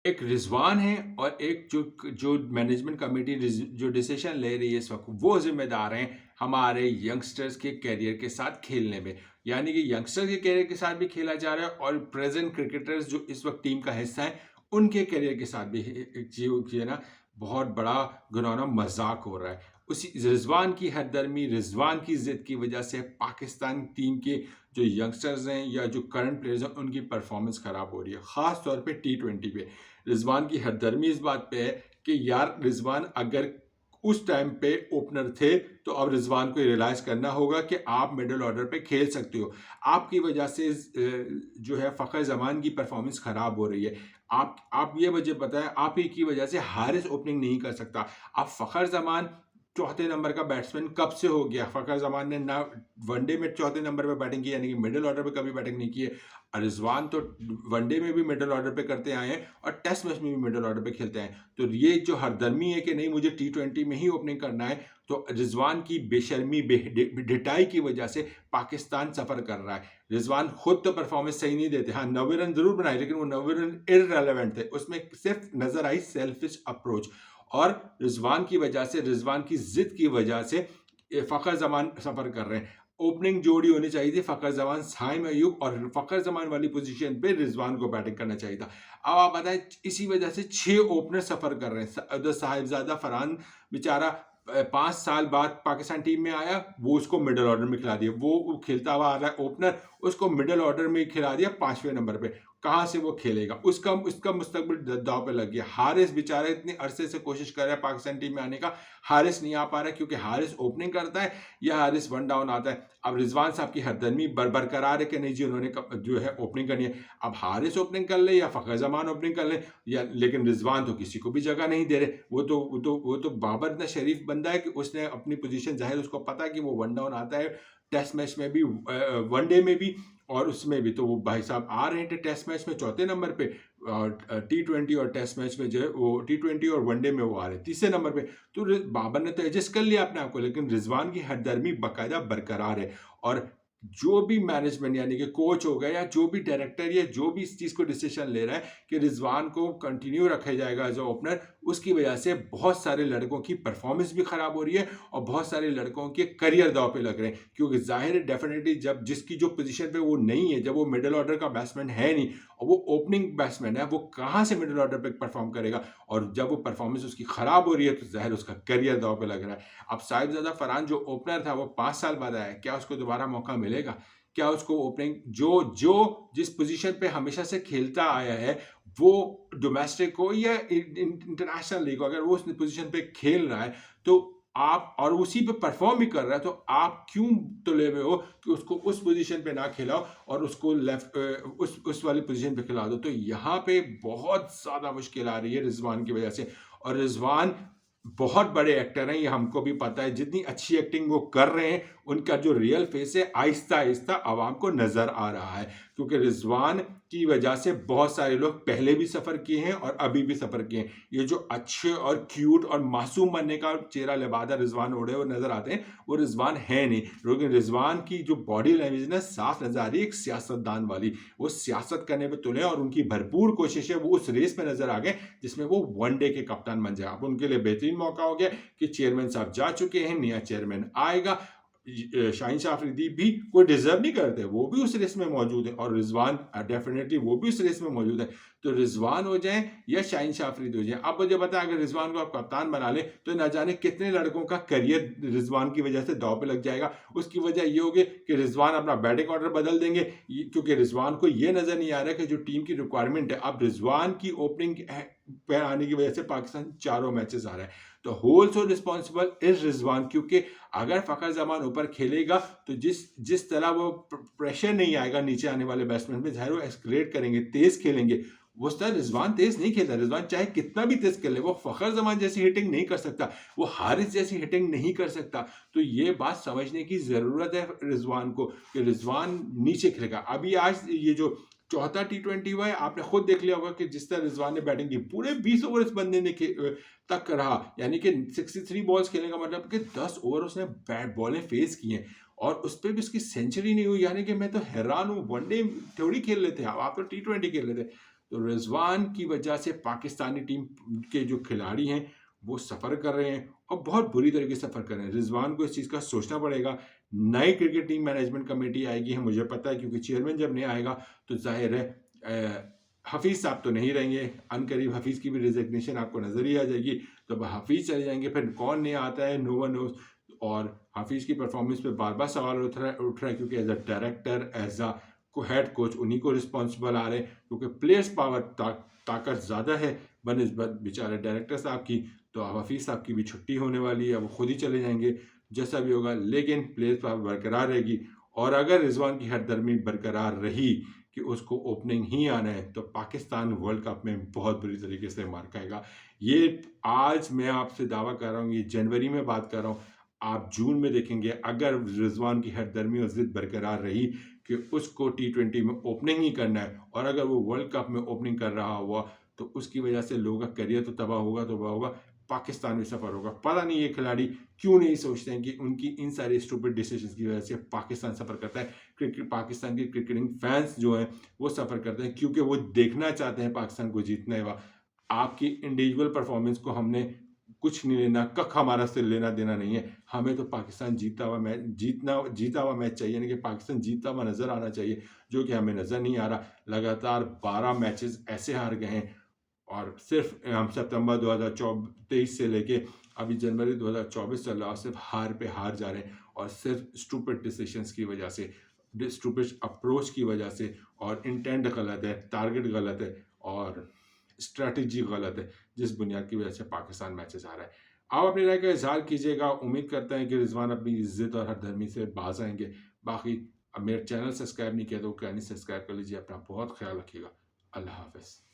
एक रिजवान है और एक जो जो मैनेजमेंट कमेटी जो डिसीजन ले रही है इस वक्त, वो जिम्मेदार हैं हमारे यंगस्टर्स के करियर के साथ खेलने में। यानी कि यंगस्टर्स के करियर के साथ भी खेला जा रहा है और प्रेजेंट क्रिकेटर्स जो इस वक्त टीम का हिस्सा है उनके करियर के साथ भी जो ना बहुत बड़ा घिनौना मजाक हो रहा है। उसी रिजवान की हरदर्मी, रिजवान की जिद की वजह से पाकिस्तान टीम के जो यंगस्टर्स हैं या जो करंट प्लेयर्स हैं उनकी परफॉर्मेंस खराब हो रही है, खास तौर पे T20 पे। रिजवान की हरदर्मी इस बात पे है कि यार रिजवान अगर उस टाइम पे ओपनर थे तो अब रिजवान को रियलाइज करना होगा कि आप मिडिल ऑर्डर पे खेल सकते हो। आपकी वजह से जो है फ़खर जमान की परफॉर्मेंस खराब हो रही है। आप ये वजह बताएं, आप ही की वजह से हारिस ओपनिंग नहीं कर सकता। अब फ़खर जमान चौथे नंबर का बैट्समैन कब से हो गया? फ़खर जमान ने ना वनडे में चौथे नंबर पे बैटिंग की, यानी कि मिडिल ऑर्डर पे कभी बैटिंग नहीं की है। रिजवान तो वनडे में भी मिडिल ऑर्डर पे करते आए हैं और टेस्ट मैच में भी मिडिल ऑर्डर पे खेलते हैं। तो ये जो हरदर्मी है कि नहीं मुझे T20 में ही ओपनिंग करना है, तो रिजवान की बेशर्मी ढिठाई की वजह से पाकिस्तान सफर कर रहा है। रिजवान खुद तो परफॉर्मेंस सही नहीं देते, हाँ 90 रन जरूर बनाए लेकिन वो 90 रन इररेलेवेंट थे, उसमें सिर्फ नजर आई सेल्फिश अप्रोच। और रिजवान की वजह से, रिजवान की जिद की वजह से फ़खर जमान सफर कर रहे हैं। ओपनिंग जोड़ी होनी चाहिए थी फ़खर जमान साइम अयूब, और फ़खर जमान वाली पोजीशन पे रिजवान को बैटिंग करना चाहिए था। अब आप बताएं, इसी वजह से 6 ओपनर सफर कर रहे हैं। उधर साहिबजादा फरहान बेचारा 5 साल बाद पाकिस्तान टीम में आया, वो उसको मिडिल ऑर्डर में खिला दिया। वो खेलता हुआ आ रहा है ओपनर, उसको मिडिल ऑर्डर में खिला दिया 5वें नंबर पे। कहाँ से वो खेलेगा? उसका मुस्तकबिल दांव पे लग गया। हारिस बेचारा इतने अरसे से कोशिश कर रहा है पाकिस्तान टीम में आने का, हारिस नहीं आ पा रहा है क्योंकि हारिस ओपनिंग करता है या हारिस वन डाउन आता है। अब रिजवान साहब की हरदर्मी बरकरार है कि नहीं जी उन्होंने जो है ओपनिंग करनी है। अब हारिस ओपनिंग कर ले या फ़खर जमान ओपनिंग कर ले, या लेकिन रिजवान तो किसी को भी जगह नहीं दे रहे। वो तो बाबर इतना शरीफ बंदा है कि उसने अपनी पोजीशन, जाहिर उसको पता है कि वो वन डाउन आता है टेस्ट मैच में भी, वनडे में भी और उसमें भी। तो वो भाई साहब आ रहे थे टेस्ट मैच में चौथे नंबर पे, T20 और टेस्ट मैच में जो है वो T20 और वनडे में वो आ रहे तीसरे नंबर पे। तो बाबर ने तो एडजस्ट कर लिया अपने आप को, लेकिन रिजवान की हरदर्मी बाकायदा बरकरार है। और जो भी मैनेजमेंट यानी कि कोच हो गया या जो भी डायरेक्टर या जो भी इस चीज़ को डिसीजन ले रहा है कि रिजवान को कंटिन्यू रखा जाएगा एज अ ओपनर, उसकी वजह से बहुत सारे लड़कों की परफॉर्मेंस भी खराब हो रही है और बहुत सारे लड़कों के करियर दांव पे लग रहे हैं। क्योंकि जाहिर है डेफिनेटली जब जिसकी जो पोजीशन पे वो नहीं है, जब वो मिडिल ऑर्डर का बैट्समैन है नहीं और वो ओपनिंग बैट्समैन है, वो कहाँ से मिडिल ऑर्डर पे परफॉर्म करेगा? और जब वो परफॉर्मेंस उसकी खराब हो रही है तो जाहिर उसका करियर दांव पे लग रहा है। अब साहिबजादा फरहान जो ओपनर था वो 5 साल बाद आया, क्या उसको दोबारा मौका मिलेगा? क्या उसको ओपनिंग जो जो जिस पोजीशन पे हमेशा से खेलता आया है, वो डोमेस्टिक हो या इंटरनेशनल लीग, अगर वो उस पोजीशन पे खेल रहा है तो आप, और उसी पे परफॉर्म भी कर रहा है, तो आप क्यों तुले हुए हो कि उसको उस पोजीशन पे ना खिलाओ और उसको लेफ्ट उस वाली पोजीशन पे खिला दो? तो यहाँ पे बहुत ज़्यादा मुश्किल आ रही है रिजवान की वजह से। और रिजवान बहुत बड़े एक्टर हैं, ये हमको भी पता है। जितनी अच्छी एक्टिंग वो कर रहे हैं, उनका जो रियल फेस है आहिस्ता आहिस्ता आवाम को नजर आ रहा है। क्योंकि रिजवान की वजह से बहुत सारे लोग पहले भी सफर किए हैं और अभी भी सफर किए हैं। ये जो अच्छे और क्यूट और मासूम बनने का चेहरा लिबादा रिजवान ओढ़े हुए नजर आते हैं, वो रिजवान है नहीं। लेकिन रिजवान की जो बॉडी लैंग्वेज ना साफ नजर आ रही है एक सियासतदान वाली। वो सियासत करने पे तुले और उनकी भरपूर कोशिश है, वो उस रेस में नजर आ गए जिसमें वो वनडे के कप्तान बन जाए। अब उनके लिए बेहतरीन मौका हो गया कि चेयरमैन साहब जा चुके हैं, नया चेयरमैन आएगा। शाहीन शाह अफरीदी भी कोई डिजर्व नहीं करते, वो भी उस रेस में मौजूद है और रिजवान डेफिनेटली वो भी उस रेस में मौजूद है। तो रिजवान हो जाए या शाहीन शाह अफरीदी हो जाए, अब मुझे पता है अगर रिजवान को आप कप्तान बना ले तो न जाने कितने लड़कों का करियर रिजवान की वजह से दांव पे लग जाएगा। उसकी वजह ये होगी कि रिजवान अपना बैटिंग ऑर्डर बदल देंगे, क्योंकि रिजवान को ये नजर नहीं आ रहा कि जो टीम की रिक्वायरमेंट है, अब रिजवान की ओपनिंग पे आने की वजह से पाकिस्तान चारों मैचेस आ रहा है। तो whole so responsible is Rizwan, क्योंकि अगर फ़खर जमान ऊपर खेलेगा तो जिस जिस तरह वो प्रेशर नहीं आएगा नीचे आने वाले बैट्समैन पे, जाहिर वो एक्सक्रेट करेंगे, तेज खेलेंगे। उस तरह रिजवान तेज नहीं खेलता। रिजवान चाहे कितना भी तेज खेले, वो फ़खर जमान जैसी हिटिंग नहीं कर सकता, वो हारिस जैसी हिटिंग नहीं कर सकता। तो ये बात समझने की ज़रूरत है रिजवान को कि रिजवान नीचे खेलेगा। अभी आज ये जो चौथा T20 हुआ है, आपने खुद देख लिया होगा कि जिस तरह रिजवान ने बैटिंग की, पूरे 20 ओवर इस बंदे ने तक रहा, यानी कि 63 बॉल्स खेलने का मतलब कि 10 ओवर उसने बैट बॉलें फेस की हैं और उस पर भी उसकी सेंचुरी नहीं हुई। यानी कि मैं तो हैरान हूँ, वनडे थोड़ी खेल लेते हैं, आप तो T20 खेल लेते हैं। तो रिजवान की वजह से पाकिस्तानी टीम के जो खिलाड़ी हैं वो सफ़र कर रहे हैं और बहुत बुरी तरीके से सफ़र कर रहे हैं। रिजवान को इस चीज़ का सोचना पड़ेगा। नई क्रिकेट टीम मैनेजमेंट कमेटी आएगी है, मुझे पता है, क्योंकि चेयरमैन जब नहीं आएगा तो जाहिर है हफीज़ साहब तो नहीं रहेंगे। अनकरीब हफीज़ की भी रिजिग्नेशन आपको नज़र ही आ जाएगी। तो अब हफीज़ चले जाएंगे, फिर कौन नहीं आता है, नो वन नोज। और हफीज़ की परफॉर्मेंस पे बार बार सवाल उठ रहा है क्योंकि as a director, as a head coach उन्हीं को रिस्पॉन्सिबल आ रहे हैं, क्योंकि प्लेयर्स पावर ताकत ज़्यादा है बनस्बत बेचारे डायरेक्टर साहब की। तो अब हफीज़ साहब की भी छुट्टी होने वाली है, वो खुद ही चले जाएंगे जैसा भी होगा, लेकिन प्लेयर्स पावर बरकरार रहेगी। और अगर रिजवान की हरदर्मी बरकरार रही कि उसको ओपनिंग ही आना है तो पाकिस्तान वर्ल्ड कप में बहुत बुरी तरीके से मार खाएगा। ये आज मैं आपसे दावा कर रहा हूँ, ये जनवरी में बात कर रहा हूँ, आप जून में देखेंगे अगर रिजवान की हरदर्मी और जिद बरकरार रही कि उसको T20 में ओपनिंग ही करना है और अगर वो वर्ल्ड कप में ओपनिंग कर रहा हुआ तो उसकी वजह से लोगों का करियर तो तबाह होगा, पाकिस्तान में सफ़र होगा। पता नहीं ये खिलाड़ी क्यों नहीं सोचते हैं कि उनकी इन सारी स्टूपिड डिसीजंस की वजह से पाकिस्तान सफ़र करता है। क्रिकेट पाकिस्तान के क्रिकेटिंग फैंस जो हैं वो सफ़र करते हैं क्योंकि वो देखना चाहते हैं पाकिस्तान को जीतना है। आपकी इंडिविजुअल परफॉर्मेंस को हमने कुछ नहीं लेना, कख हमारा से लेना देना नहीं है। हमें तो पाकिस्तान जीता हुआ मैच चाहिए, यानी कि पाकिस्तान जीतता हुआ नज़र आना चाहिए, जो कि हमें नज़र नहीं आ रहा। लगातार 12 मैचेस ऐसे हार गए हैं और सिर्फ हम सितंबर 2023 से लेके अभी जनवरी 2024 चल रहा है, सिर्फ हार पे हार जा रहे हैं और सिर्फ स्टूपिड डिसीजंस की वजह से, स्टूपिड अप्रोच की वजह से, और इंटेंट गलत है, टारगेट गलत है और स्ट्रैटेजी गलत है, जिस बुनियाद की वजह से पाकिस्तान मैचेस आ रहा है। आप अपनी राय का इजहार कीजिएगा। उम्मीद करते हैं कि रिजवान अपनी इज्जत और हरदर्मी से बाज आएंगे। बाकी अब मेरा चैनल सब्सक्राइब नहीं किया तो क्या नहीं, सब्सक्राइब कर लीजिए। अपना बहुत ख्याल रखिएगा। अल्लाह हाफिज़।